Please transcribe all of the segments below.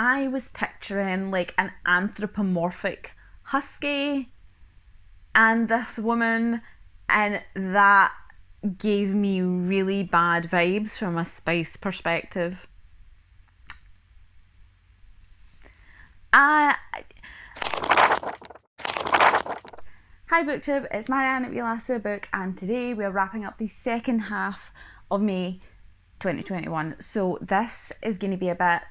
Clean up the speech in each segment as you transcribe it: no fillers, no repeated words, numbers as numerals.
I was picturing like an anthropomorphic husky and this woman, and that gave me really bad vibes from a spice perspective. Hi booktube, it's Marianne at Your Last Weird Book, and today we're wrapping up the second half of May 2021. So this is going to be a bit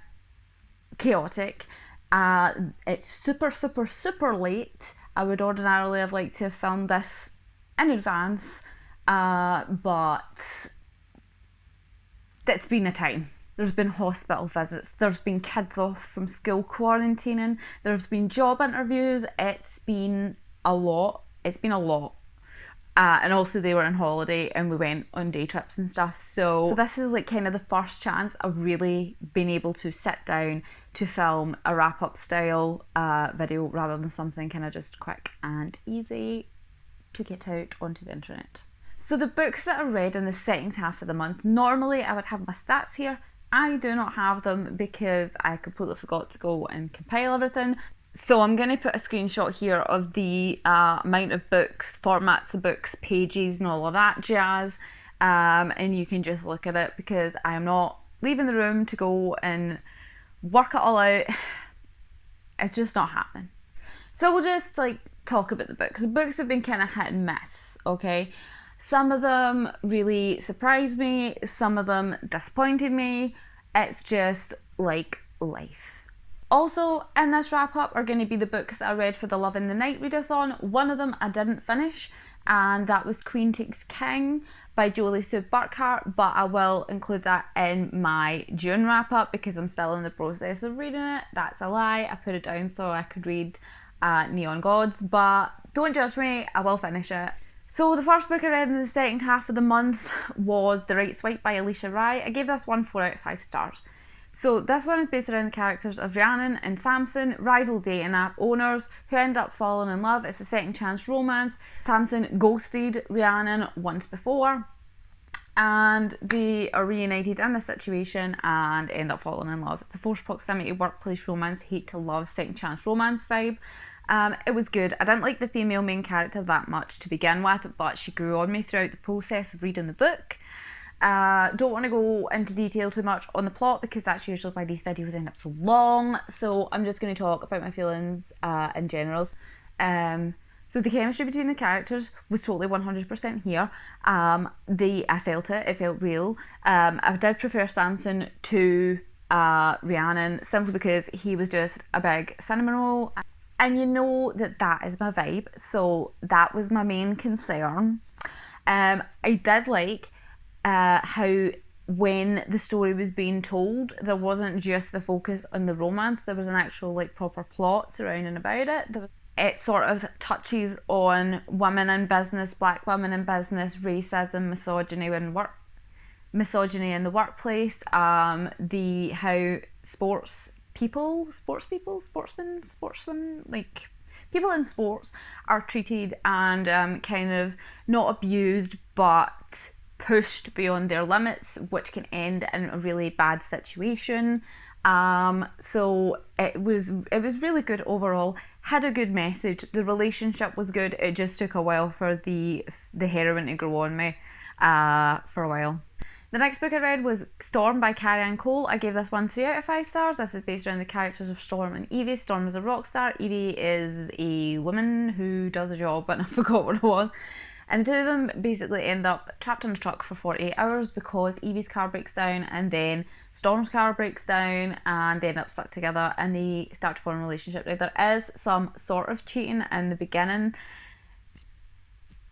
chaotic. It's super late. I would ordinarily have liked to have filmed this in advance, but it's been a time. There's been hospital visits, there's been kids off from school quarantining, there's been job interviews. It's been a lot. And also they were on holiday and we went on day trips and stuff. So this is like kind of the first chance I've really been able to sit down to film a wrap up style video rather than something kind of just quick and easy to get out onto the internet. So the books that I read in the second half of the month, normally I would have my stats here. I do not have them because I completely forgot to go and compile everything. So I'm going to put a screenshot here of the amount of books, formats of books, pages and all of that jazz, and you can just look at it because I am not leaving the room to go and work it all out. It's just not happening. So we'll just like talk about the books. The books have been kind of hit and miss, okay? Some of them really surprised me, some of them disappointed me. It's just like life. Also in this wrap up are going to be the books that I read for the Love in the Night readathon. One of them I didn't finish, and that was Queen Takes King by Jolie Sue Burkhart, but I will include that in my June wrap up because I'm still in the process of reading it. That's a lie, I put it down so I could read Neon Gods, but don't judge me, I will finish it. So the first book I read in the second half of the month was The Right Swipe by Alicia Rai. I gave this one 4 out of 5 stars. So this one is based around the characters of Rhiannon and Samson, rival dating app owners who end up falling in love. It's a second chance romance. Samson ghosted Rhiannon once before and they are reunited in this situation and end up falling in love. It's a forced proximity workplace romance, hate to love, second chance romance vibe. It was good. I didn't like the female main character that much to begin with, but she grew on me throughout the process of reading the book. Don't want to go into detail too much on the plot because that's usually why these videos end up so long, so I'm just going to talk about my feelings in general. So the chemistry between the characters was totally 100% here. I felt it felt real. I did prefer Samson to Rhiannon simply because he was just a big cinnamon roll, and you know that is my vibe, so that was my main concern. I did like how when the story was being told, there wasn't just the focus on the romance, there was an actual like proper plot surrounding about it. It sort of touches on women in business, black women in business, racism, misogyny in the workplace, how sportsmen, like people in sports are treated and kind of not abused but pushed beyond their limits, which can end in a really bad situation. So it was really good overall. Had a good message. The relationship was good. It just took a while for the heroine to grow on me for a while. The next book I read was Storm by Carrie Ann Cole. I gave this one 3 out of 5 stars. This is based around the characters of Storm and Evie. Storm is a rock star. Evie is a woman who does a job, but I forgot what it was. And the two of them basically end up trapped in a truck for 48 hours because Evie's car breaks down and then Storm's car breaks down and they end up stuck together and they start to form a relationship. Now there is some sort of cheating in the beginning.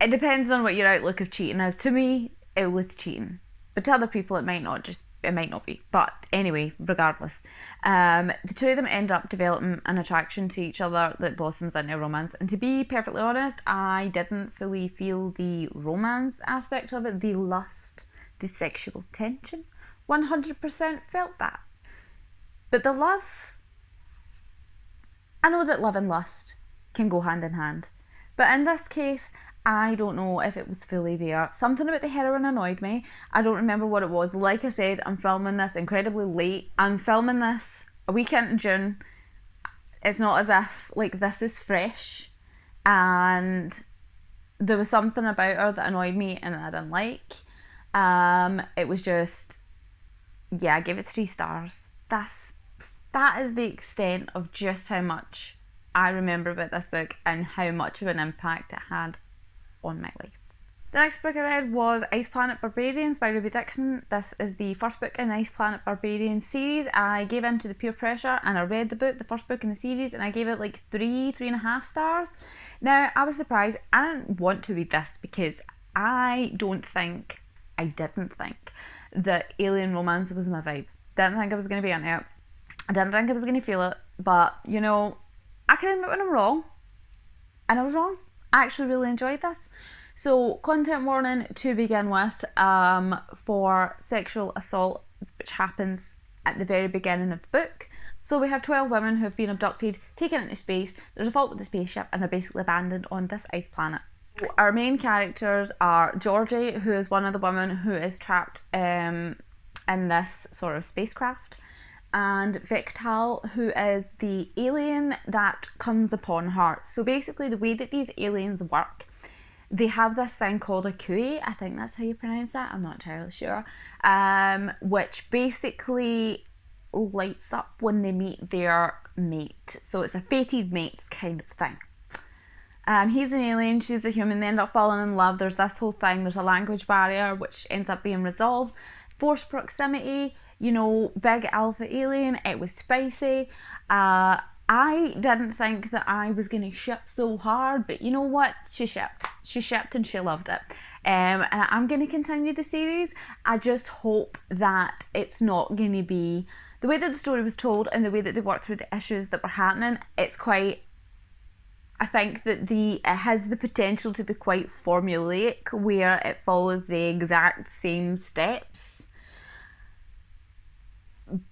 It depends on what your outlook of cheating is. To me, it was cheating. But to other people it might not be. But anyway, regardless. The two of them end up developing an attraction to each other that blossoms into a romance. And to be perfectly honest, I didn't fully feel the romance aspect of it, the lust, the sexual tension. 100% felt that. But the love, I know that love and lust can go hand in hand. But in this case, I don't know if it was fully there. Something about the heroine annoyed me. I don't remember what it was. Like I said, I'm filming this incredibly late. I'm filming this a week into June. It's not as if like this is fresh, and there was something about her that annoyed me and I didn't like. It was just, yeah, I gave it 3 stars. That is the extent of just how much I remember about this book and how much of an impact it had on my life. The next book I read was Ice Planet Barbarians by Ruby Dixon. This is the first book in the Ice Planet Barbarians series. I gave in to the peer pressure and I read the book, the first book in the series, and I gave it like 3.5 stars. Now, I was surprised. I didn't want to read this because I didn't think that alien romance was my vibe. Didn't think I was going to be into it. I didn't think I was going to feel it. But, you know, I can admit when I'm wrong. And I was wrong. I actually really enjoyed this. So, content warning to begin with, for sexual assault, which happens at the very beginning of the book. So we have 12 women who have been abducted, taken into space, there's a fault with the spaceship, and they're basically abandoned on this ice planet. Our main characters are Georgie, who is one of the women who is trapped in this sort of spacecraft, and Victal, who is the alien that comes upon her. So basically the way that these aliens work, they have this thing called a kui, I think that's how you pronounce that, I'm not entirely sure, which basically lights up when they meet their mate. So it's a fated mates kind of thing. He's an alien, she's a human, they end up falling in love, there's this whole thing, there's a language barrier which ends up being resolved. Forced proximity, you know, big alpha alien, it was spicy. I didn't think that I was going to ship so hard, but you know what? She shipped and she loved it. And I'm going to continue the series. I just hope that it's not going to be the way that the story was told and the way that they worked through the issues that were happening. It's quite, I think that it has the potential to be quite formulaic, where it follows the exact same steps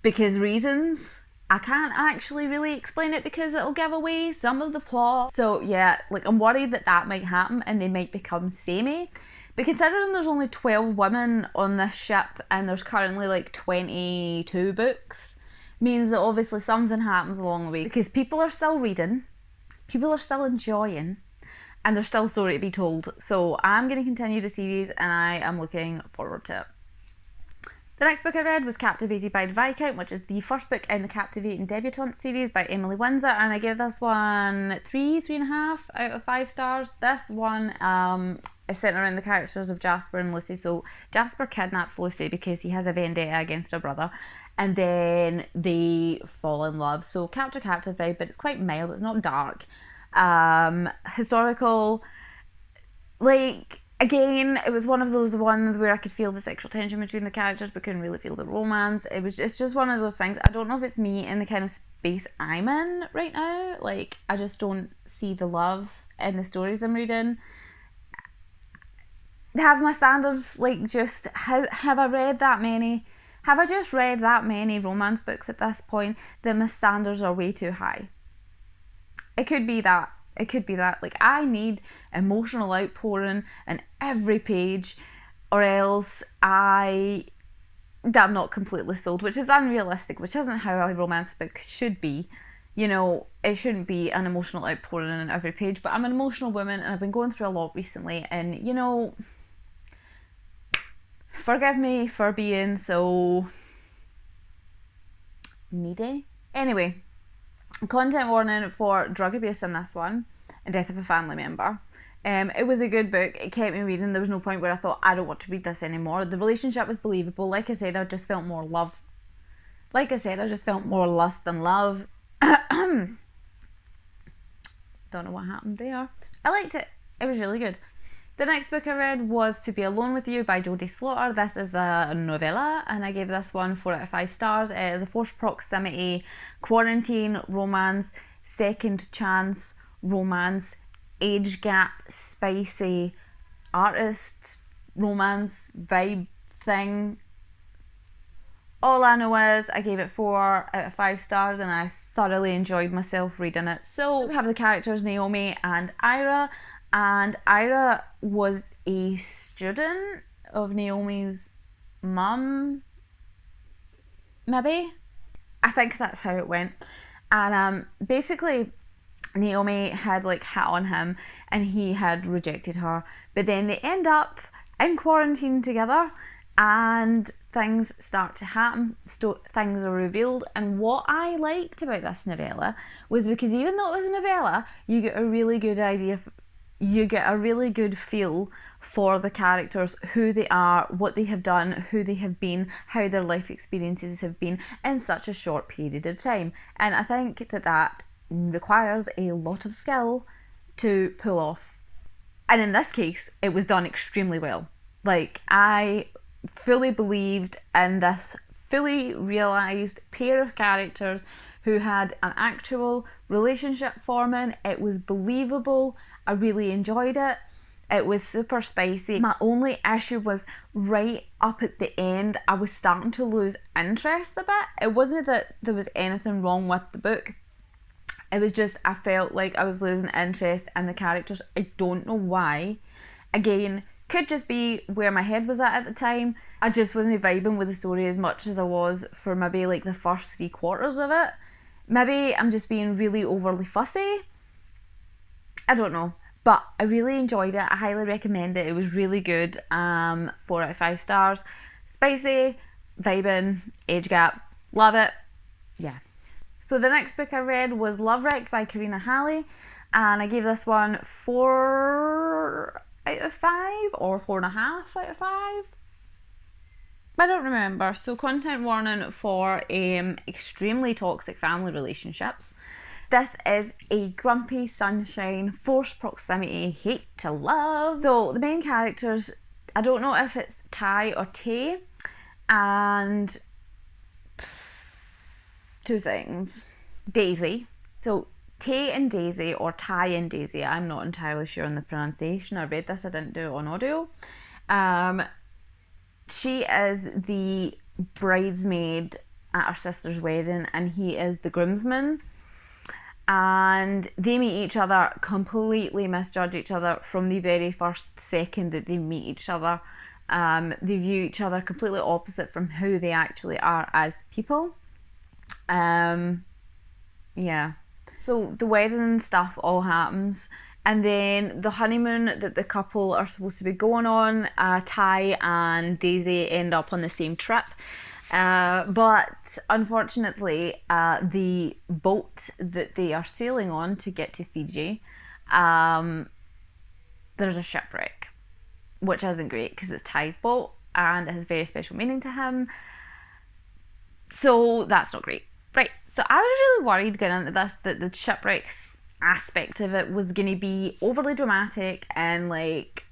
because reasons. I can't actually really explain it because it'll give away some of the plot. So yeah, like I'm worried that might happen and they might become samey. But considering there's only 12 women on this ship and there's currently like 22 books, means that obviously something happens along the way because people are still reading, people are still enjoying, and there's still story to be told. So I'm going to continue the series and I am looking forward to it. The next book I read was Captivated by the Viscount, which is the first book in the Captivating Debutante series by Emily Windsor, and I gave this one 3.5 out of 5 stars. This one is centered around the characters of Jasper and Lucy. So Jasper kidnaps Lucy because he has a vendetta against her brother, and then they fall in love. So captive vibe, but it's quite mild, it's not dark. Historical, like, again, it was one of those ones where I could feel the sexual tension between the characters but couldn't really feel the romance. It's just one of those things. I don't know if it's me and the kind of space I'm in right now. Like, I just don't see the love in the stories I'm reading. Have my standards, like, just, have I read that many? Have I just read that many romance books at this point that my standards are way too high? It could be that. It could be that. Like, I need emotional outpouring in every page, or else I'm not completely sold, which is unrealistic, which isn't how a romance book should be. You know, it shouldn't be an emotional outpouring in every page, but I'm an emotional woman and I've been going through a lot recently, and, you know, forgive me for being so needy. Anyway, content warning for drug abuse in this one and death of a family member. It was a good book, it kept me reading. There was no point where I thought I don't want to read this anymore. The relationship was believable. Like I said, I just felt more love. Like I said, I just felt more lust than love. Don't know what happened there. I liked it. It was really good. The next book I read was To Be Alone With You by Jodie Slaughter. This is a novella and I gave this one 4 out of 5 stars. It is a forced proximity, quarantine, romance, second chance, romance, age gap, spicy, artist, romance, vibe thing. All I know is I gave it 4 out of 5 stars and I thoroughly enjoyed myself reading it. So we have the characters Naomi and Ira. And Ira was a student of Naomi's mum, maybe? I think that's how it went. And basically Naomi had like hit on him and he had rejected her, but then they end up in quarantine together and things start to happen, things are revealed. And what I liked about this novella was, because even though it was a novella, you get a really good idea, you get a really good feel for the characters, who they are, what they have done, who they have been, how their life experiences have been in such a short period of time. And I think that requires a lot of skill to pull off. And in this case, it was done extremely well. Like, I fully believed in this fully realised pair of characters who had an actual relationship forming. It was believable. I really enjoyed it. It was super spicy. My only issue was right up at the end, I was starting to lose interest a bit. It wasn't that there was anything wrong with the book. It was just, I felt like I was losing interest in the characters. I don't know why. Again, could just be where my head was at the time. I just wasn't vibing with the story as much as I was for maybe like the first 3/4 of it. Maybe I'm just being really overly fussy. I don't know. But I really enjoyed it. I highly recommend it. It was really good. 4 out of 5 stars. Spicy, vibing, age gap. Love it. Yeah. So the next book I read was Love Wreck by Karina Halley, and I gave this one 4 out of 5 or 4.5 out of 5. I don't remember. So content warning for extremely toxic family relationships. This is a grumpy sunshine, forced proximity, hate to love. So the main characters, I don't know if it's Ty or Tay, and 2 seconds. Daisy. So Tay and Daisy, or Ty and Daisy, I'm not entirely sure on the pronunciation. I read this, I didn't do it on audio. She is the bridesmaid at her sister's wedding and he is the groomsman. And they meet each other, completely misjudge each other from the very first second that they meet each other. They view each other completely opposite from who they actually are as people. Yeah. So the wedding stuff all happens, and then the honeymoon that the couple are supposed to be going on, Ty and Daisy end up on the same trip. But unfortunately, the boat that they are sailing on to get to Fiji, there's a shipwreck, which isn't great because it's Ty's boat and it has very special meaning to him. So that's not great. Right, so I was really worried going into this that the shipwrecks aspect of it was going to be overly dramatic and like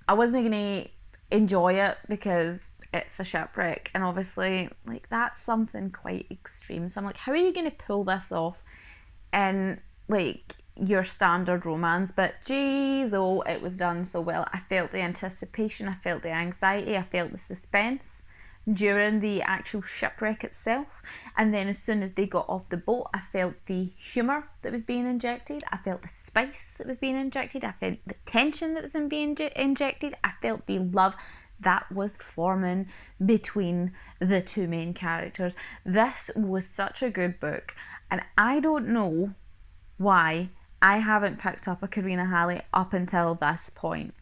I wasn't going to enjoy it because it's a shipwreck, and obviously like that's something quite extreme. So I'm like, how are you going to pull this off in like your standard romance? But geez, oh, it was done so well. I felt the anticipation, I felt the anxiety, I felt the suspense during the actual shipwreck itself, and then as soon as they got off the boat, I felt the humour that was being injected, I felt the spice that was being injected, I felt the tension that was being injected, I felt the love that was forming between the 2 main characters. This was such a good book, and I don't know why I haven't picked up a Karina Halley up until this point,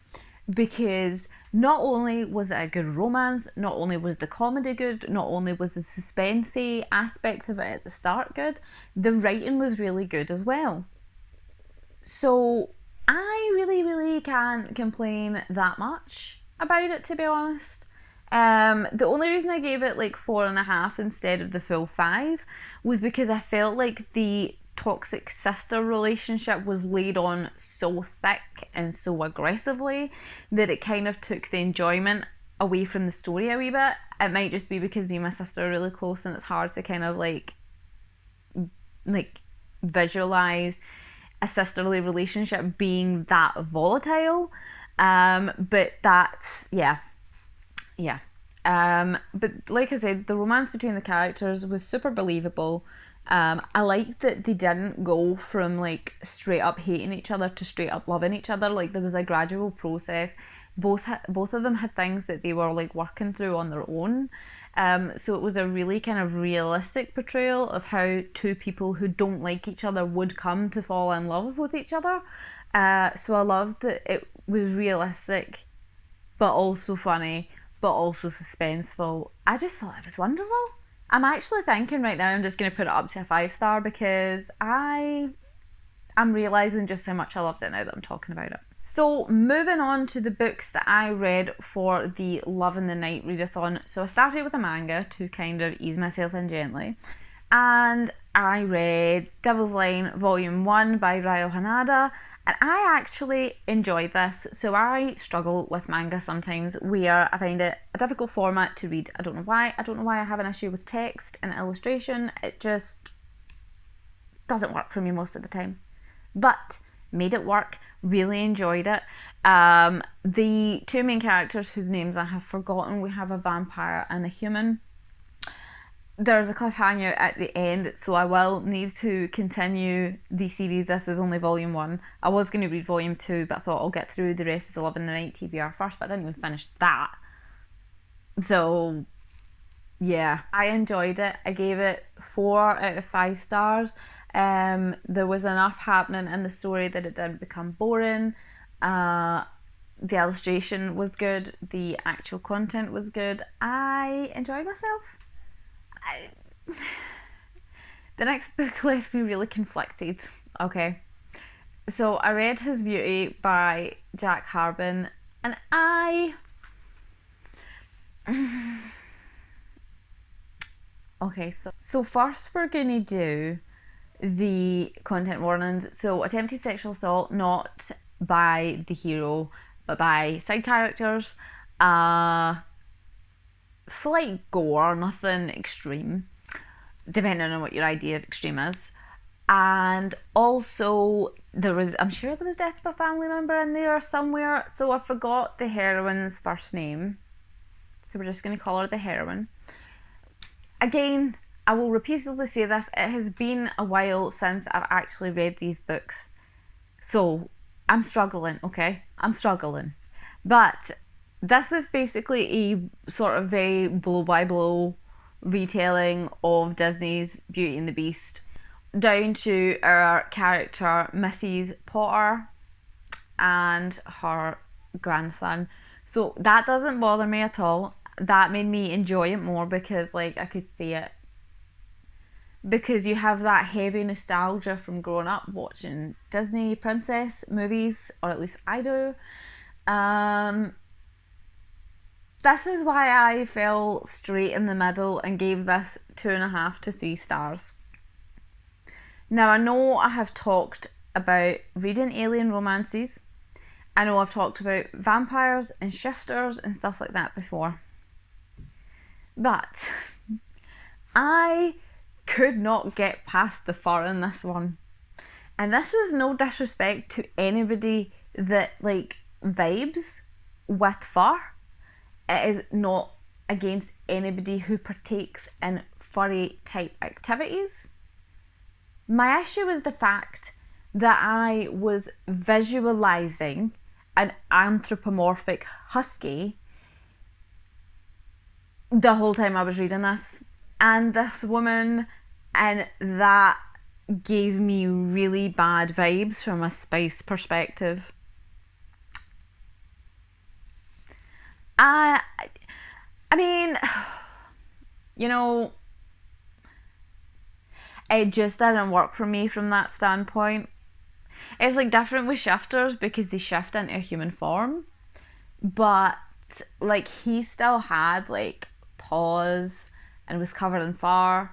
because not only was it a good romance, not only was the comedy good, not only was the suspensey aspect of it at the start good, the writing was really good as well. So I really can't complain that much about it, to be honest. The only reason I gave it like 4.5 instead of the full 5 was because I felt like the toxic sister relationship was laid on so thick and so aggressively that it kind of took the enjoyment away from the story a wee bit. It might just be because me and my sister are really close and it's hard to kind of like visualize a sisterly relationship being that volatile. But that's yeah. But like I said, the romance between the characters was super believable. I liked that they didn't go from like straight up hating each other to straight up loving each other. Like there was a gradual process. Both of them had things that they were like working through on their own. So it was a really kind of realistic portrayal of how two people who don't like each other would come to fall in love with each other. So I loved that it was realistic, but also funny, but also suspenseful. I just thought it was wonderful. I'm actually thinking right now I'm just going to put it up to a 5-star because I'm realising just how much I loved it now that I'm talking about it. So moving on to the books that I read for the Love in the Night readathon. So I started with a manga to kind of ease myself in gently. And I read Devil's Line Volume 1 by Ryo Hanada. And I actually enjoyed this. So I struggle with manga sometimes where I find it a difficult format to read. I don't know why. I don't know why I have an issue with text and illustration. It just doesn't work for me most of the time. But made it work. Really enjoyed it. The two main characters whose names I have forgotten, we have a vampire and a human. There's a cliffhanger at the end, so I will need to continue the series. This was only volume 1. I was going to read volume 2, but I thought I'll get through the rest of the Love in the Night TBR first, but I didn't even finish that. So yeah, I enjoyed it. I gave it 4 out of 5 stars. There was enough happening in the story that it didn't become boring. The illustration was good. The actual content was good. I enjoyed myself. The next book left me really conflicted. Okay, so I read His Beauty by Jack Harbin, and okay, so first we're gonna do the content warnings. So attempted sexual assault, not by the hero but by side characters. Slight gore, nothing extreme, depending on what your idea of extreme is. And also I'm sure there was death of a family member in there somewhere, so I forgot the heroine's first name, so we're just going to call her the heroine. Again, I will repeatedly say this, it has been a while since I've actually read these books, so I'm struggling, okay? I'm struggling. But this was basically a sort of very blow by blow retelling of Disney's Beauty and the Beast, down to our character Mrs. Potter and her grandson. So that doesn't bother me at all. That made me enjoy it more because like I could see it. Because you have that heavy nostalgia from growing up watching Disney princess movies, or at least I do. This is why I fell straight in the middle and gave this 2.5 to 3 stars. Now I know I have talked about reading alien romances. I know I've talked about vampires and shifters and stuff like that before. But I could not get past the fur in this one. And this is no disrespect to anybody that like vibes with fur. It is not against anybody who partakes in furry type activities. My issue is the fact that I was visualising an anthropomorphic husky the whole time I was reading this. And this woman, and that gave me really bad vibes from a spice perspective. I mean, you know, it just didn't work for me from that standpoint. It's like different with shifters because they shift into a human form, but like he still had like paws and was covered in fur.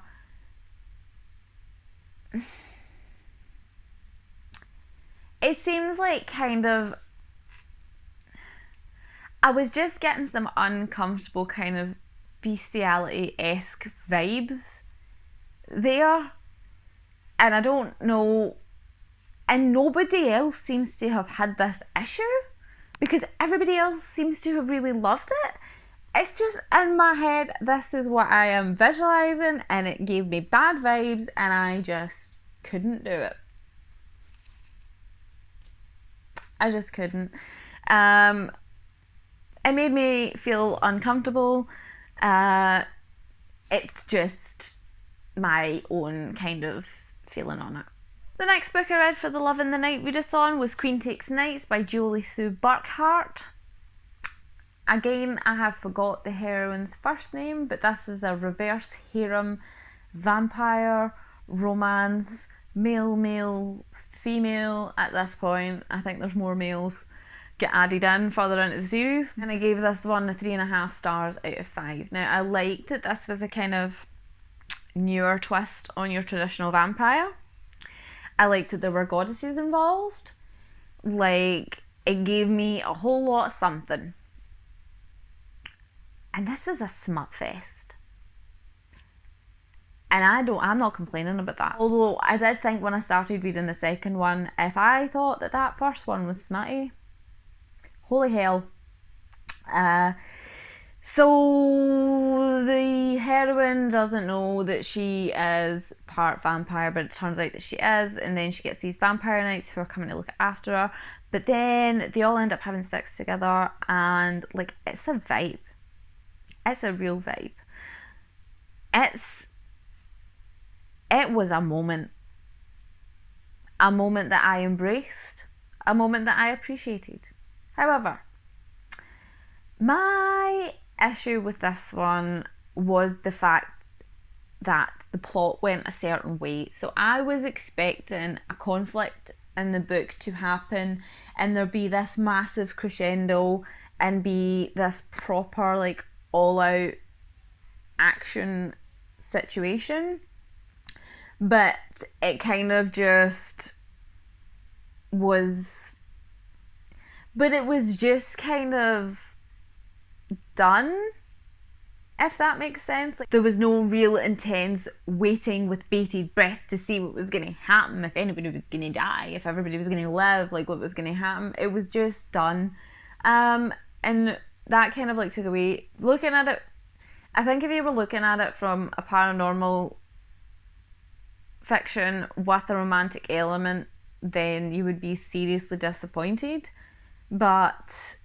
It seems like kind of I was just getting some uncomfortable kind of bestiality-esque vibes there, and I don't know, and nobody else seems to have had this issue because everybody else seems to have really loved it. It's just in my head, this is what I am visualising, and it gave me bad vibes and I just couldn't do it. I just couldn't. It made me feel uncomfortable. it's just my own kind of feeling on it. The next book I read for the Love in the Night readathon was Queen Takes Nights by Julie Sue Burkhart. Again, I have forgot the heroine's first name, but this is a reverse harem vampire romance, male, female at this point. I think there's more males get added in further into the series. And I gave this one a 3.5 stars out of 5. Now, I liked that this was a kind of newer twist on your traditional vampire. I liked that there were goddesses involved. Like, it gave me a whole lot of something. And this was a smut fest. And I'm not complaining about that. Although I did think when I started reading the second one, if I thought that first one was smutty, holy hell. So the heroine doesn't know that she is part vampire, but it turns out that she is, and then she gets these vampire knights who are coming to look after her. But then they all end up having sex together, and like, it's a vibe. It's a real vibe. It was a moment that I embraced, a moment that I appreciated. However, my issue with this one was the fact that the plot went a certain way. So I was expecting a conflict in the book to happen, and there be this massive crescendo and be this proper, like, all out action situation, but it kind of just was, but it was just kind of done, if that makes sense. Like, there was no real intense waiting with bated breath to see what was going to happen, if anybody was going to die, if everybody was going to live, like, what was going to happen. It was just done, and that kind of like took away, looking at it, I think if you were looking at it from a paranormal fiction with a romantic element, then you would be seriously disappointed. But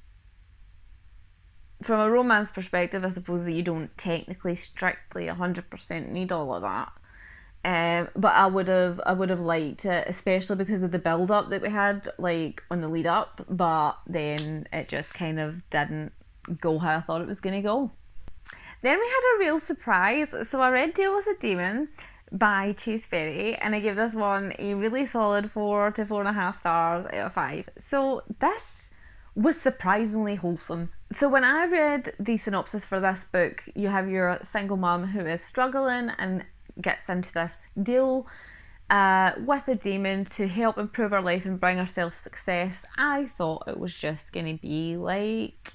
from a romance perspective, I suppose that you don't technically strictly 100% need all of that. But I would have liked it, especially because of the build up that we had, like, on the lead up, but then it just kind of didn't go how I thought it was going to go. Then we had a real surprise. So I read Deal with a Demon by Chase Ferry, and I gave this one a really solid 4 to 4.5 stars out of 5. So this was surprisingly wholesome. So when I read the synopsis for this book, you have your single mum who is struggling and gets into this deal with a demon to help improve her life and bring herself success. I thought it was just going to be like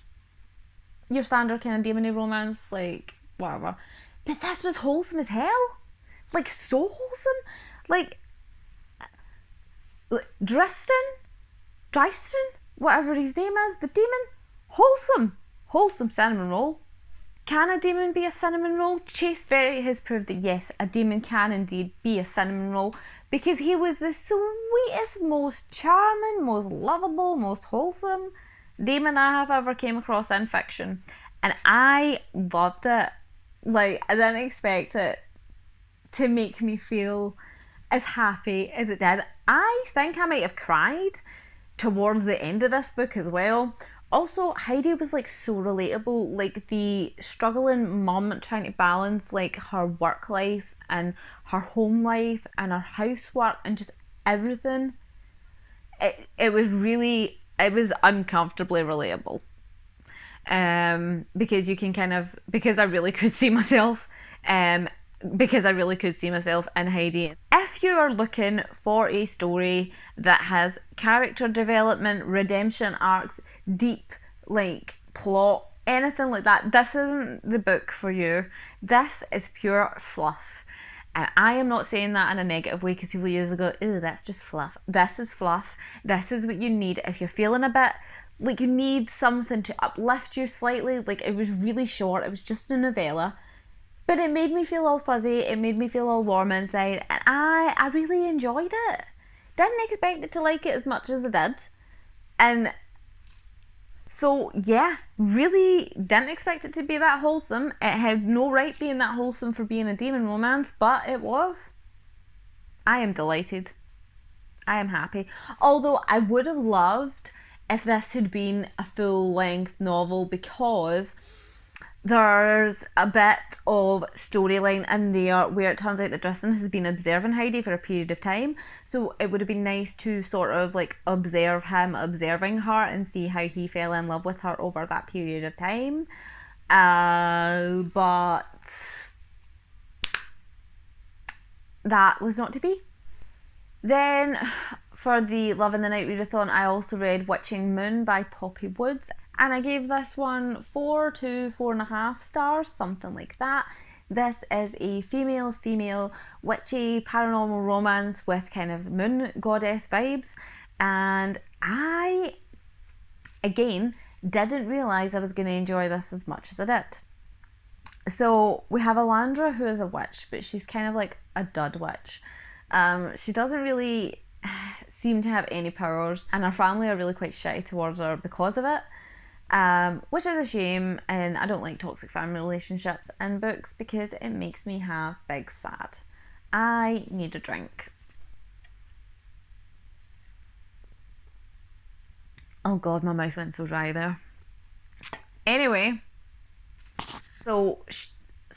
your standard kind of demon romance, like whatever. But this was wholesome as hell. Like, so wholesome. Like Driston, whatever his name is, the demon, wholesome cinnamon roll. Can a demon be a cinnamon roll? Chase Ferry has proved that yes, a demon can indeed be a cinnamon roll, because he was the sweetest, most charming, most lovable, most wholesome demon I have ever came across in fiction, and I loved it. Like, I didn't expect it to make me feel as happy as it did. I think I might have cried towards the end of this book as well. Also, Heidi was like so relatable, like the struggling mum trying to balance like her work life and her home life and her housework and just everything. It was uncomfortably relatable. Because you can kind of, because I really could see myself in Heidi. If you are looking for a story that has character development, redemption arcs, deep like plot, anything like that, this isn't the book for you. This is pure fluff. And I am not saying that in a negative way, because people usually go, "Ew, that's just fluff." This is fluff. This is what you need if you're feeling a bit like you need something to uplift you slightly. Like, it was really short. It was just a novella. But it made me feel all fuzzy. It made me feel all warm inside. And I really enjoyed it. Didn't expect it to like it as much as I did. And So yeah, really didn't expect it to be that wholesome. It had no right being that wholesome for being a demon romance, but it was. I am delighted. I am happy. Although I would have loved if this had been a full length novel, because there's a bit of storyline in there where it turns out that Tristan has been observing Heidi for a period of time. So it would have been nice to sort of like observe him observing her and see how he fell in love with her over that period of time. But that was not to be. Then for the Love in the Night readathon, I also read Witching Moon by Poppy Woods, and I gave this one 4 to 4.5 stars, something like that. This is a female witchy paranormal romance with kind of moon goddess vibes, and I, again, didn't realise I was going to enjoy this as much as I did. So we have Alandra, who is a witch, but she's kind of like a dud witch. She doesn't really seem to have any powers, and her family are really quite shitty towards her because of it, which is a shame, and I don't like toxic family relationships in books because it makes me have big sad. I need a drink. Oh god, my mouth went so dry there. Anyway, so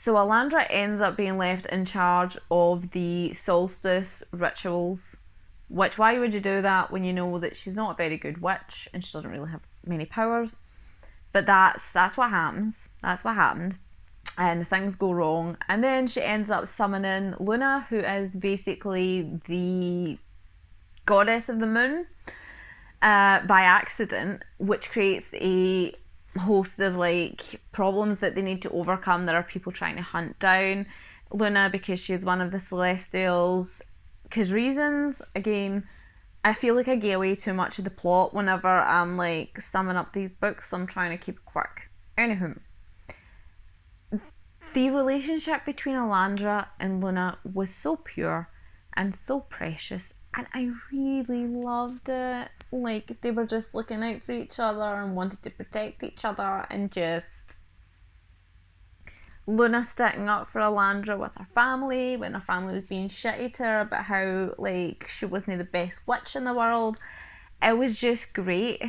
Alandra ends up being left in charge of the solstice rituals, which, why would you do that when you know that she's not a very good witch and she doesn't really have many powers? But that's what happens. That's what happened. And things go wrong. And then she ends up summoning Luna, who is basically the goddess of the moon, by accident, which creates a host of like problems that they need to overcome. There are people trying to hunt down Luna because she's one of the Celestials, because reasons. Again, I feel like I get away too much of the plot whenever I'm like summing up these books, so I'm trying to keep it quick. Anywho, the relationship between Alandra and Luna was so pure and so precious, and I really loved it. Like, they were just looking out for each other and wanted to protect each other, and just Luna sticking up for Alandra with her family when her family was being shitty to her about how like she wasn't the best witch in the world. It was just great.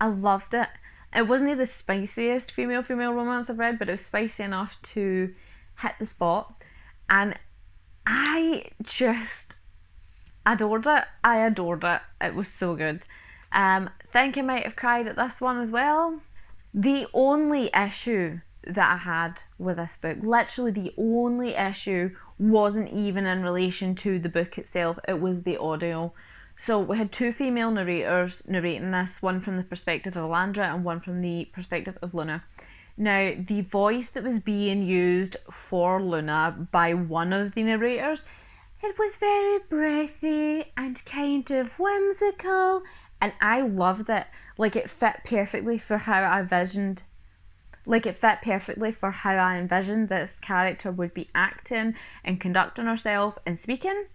I loved it. It wasn't the spiciest female romance I've read, but it was spicy enough to hit the spot, and I just adored it. I adored it. It was so good. Think I might have cried at this one as well. The only issue that I had with this book, literally the only issue, wasn't even in relation to the book itself. It was the audio. So we had two female narrators narrating this, one from the perspective of Alandra and one from the perspective of Luna. Now, the voice that was being used for Luna by one of the narrators, it was very breathy and kind of whimsical, and I loved it. Like, it fit perfectly for how I envisioned this character would be acting and conducting herself and speaking.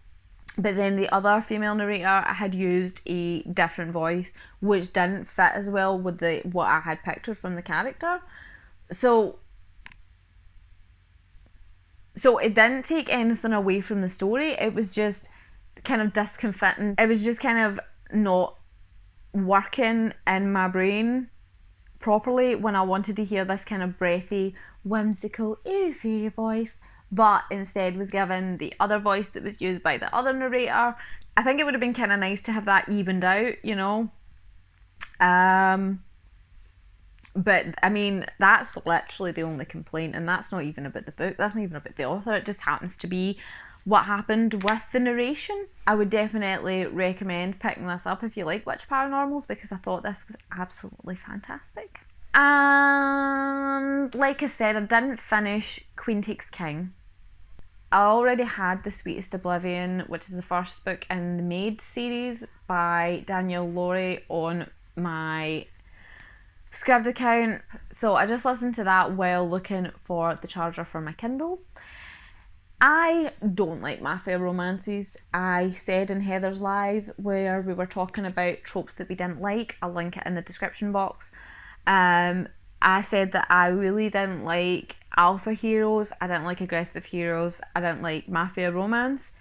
But then the other female narrator had used a different voice, which didn't fit as well with what I had pictured from the character. So it didn't take anything away from the story. It was just kind of discomforting. It was just kind of not working in my brain properly when I wanted to hear this kind of breathy, whimsical, airy-fairy voice, but instead was given the other voice that was used by the other narrator. I think it would have been kind of nice to have that evened out, you know. But I mean, that's literally the only complaint, and that's not even about the book, that's not even about the author. It just happens to be what happened with the narration. I would definitely recommend picking this up if you like witch paranormals, because I thought this was absolutely fantastic. And like I said, I didn't finish Queen Takes King. I already had The Sweetest Oblivion, which is the first book in the Maid series by Danielle Laurie, on my Scribd account, so I just listened to that while looking for the charger for my Kindle. I don't like mafia romances. I said in Heather's Live, where we were talking about tropes that we didn't like, I'll link it in the description box, I said that I really didn't like alpha heroes, I didn't like aggressive heroes, I didn't like mafia romance.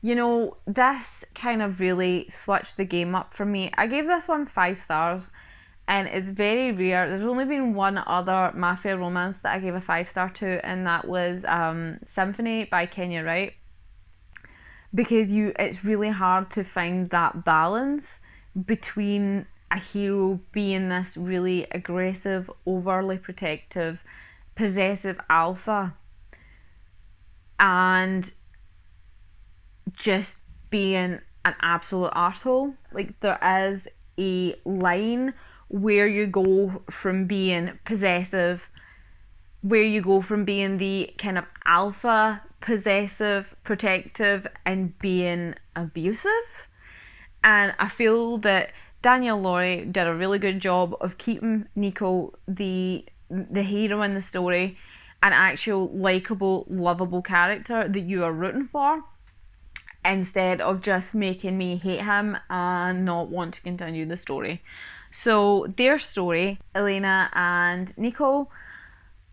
You know, this kind of really switched the game up for me. I gave this one 5 stars, and it's very rare. There's only been one other mafia romance that I gave a 5 star to, and that was Symphony by Kenya Wright. Because it's really hard to find that balance between a hero being this really aggressive, overly protective, possessive alpha, and just being an absolute arsehole. Like, there is a line where you go from being possessive, where you go from being the kind of alpha, possessive, protective, and being abusive. And I feel that Danielle Laurie did a really good job of keeping Nico, the hero in the story, an actual likeable, lovable character that you are rooting for, instead of just making me hate him and not want to continue the story. So their story, Elena and Nico,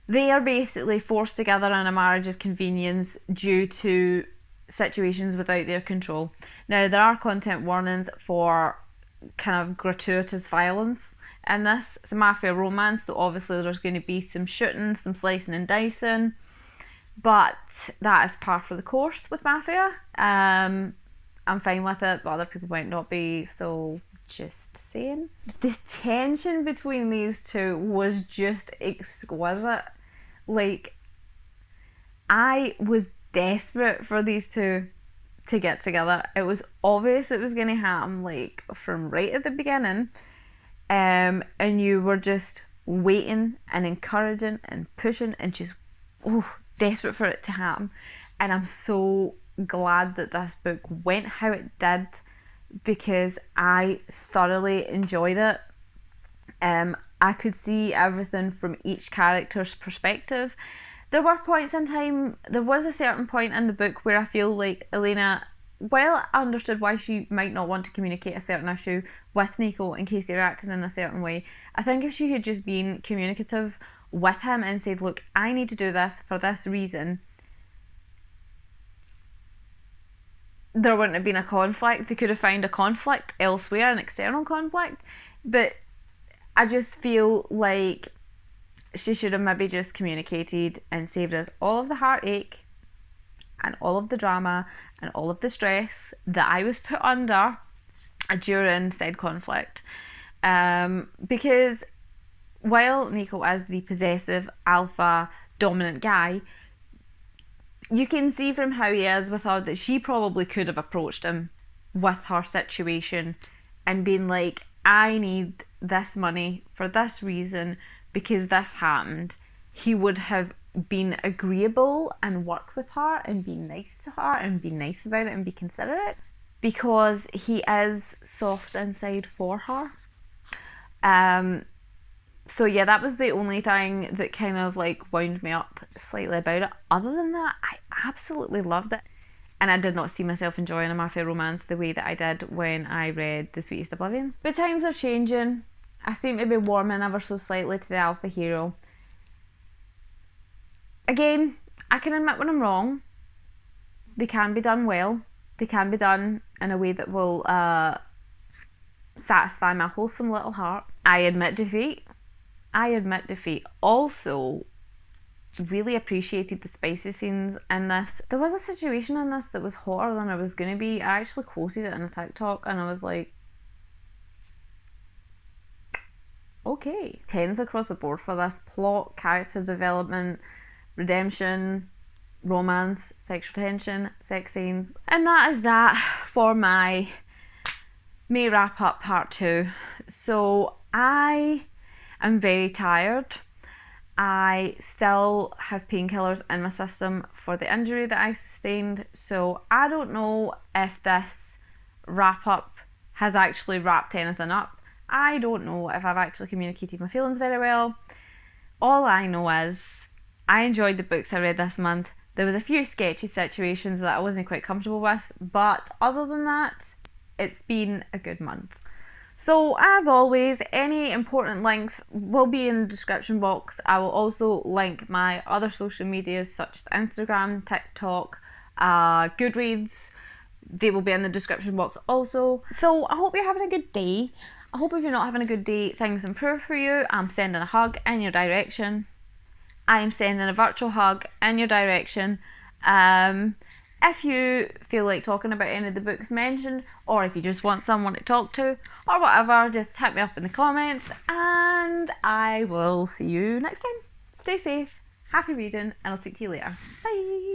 they are basically forced together in a marriage of convenience due to situations without their control. Now, there are content warnings for kind of gratuitous violence in this. It's a mafia romance, so obviously there's going to be some shooting, some slicing and dicing, but that is par for the course with mafia. I'm fine with it, but other people might not be, so just saying. The tension between these two was just exquisite. Like, I was desperate for these two to get together. It was obvious it was going to happen, like, from right at the beginning. And you were just waiting and encouraging and pushing and just desperate for it to happen. And I'm so glad that this book went how it did, because I thoroughly enjoyed it. I could see everything from each character's perspective. There were points in time, there was a certain point in the book where I feel like Elena, while I understood why she might not want to communicate a certain issue with Nico in case they're acting in a certain way, I think if she had just been communicative with him and said, look, I need to do this for this reason, there wouldn't have been a conflict. They could have found a conflict elsewhere, an external conflict. But I just feel like she should have maybe just communicated and saved us all of the heartache and all of the drama and all of the stress that I was put under during said conflict. Because while Nico is the possessive, alpha, dominant guy, you can see from how he is with her that she probably could have approached him with her situation and been like, I need this money for this reason because this happened. He would have been agreeable and worked with her and be nice to her and be nice about it and be considerate, because he is soft inside for her. So yeah, that was the only thing that kind of like wound me up slightly about it. Other than that, I absolutely loved it. And I did not see myself enjoying a mafia romance the way that I did when I read The Sweetest Oblivion. But times are changing. I seem to be warming ever so slightly to the alpha hero. Again, I can admit when I'm wrong. They can be done well. They can be done in a way that will satisfy my wholesome little heart. I admit defeat. Also, really appreciated the spicy scenes in this. There was a situation in this that was hotter than it was going to be. I actually quoted it in a TikTok and I was like, okay. 10s across the board for this. Plot, character development, redemption, romance, sexual tension, sex scenes. And that is that for my May wrap up part 2. So I am very tired. I still have painkillers in my system for the injury that I sustained, so I don't know if this wrap up has actually wrapped anything up. I don't know if I've actually communicated my feelings very well. All I know is I enjoyed the books I read this month. There was a few sketchy situations that I wasn't quite comfortable with, but other than that, it's been a good month. So as always, any important links will be in the description box. I will also link my other social medias such as Instagram, TikTok, Goodreads. They will be in the description box also. So I hope you're having a good day. I hope if you're not having a good day, things improve for you. I'm sending a hug in your direction. I am sending a virtual hug in your direction. If you feel like talking about any of the books mentioned, or if you just want someone to talk to, or whatever, just hit me up in the comments, and I will see you next time. Stay safe, happy reading, and I'll speak to you later. Bye!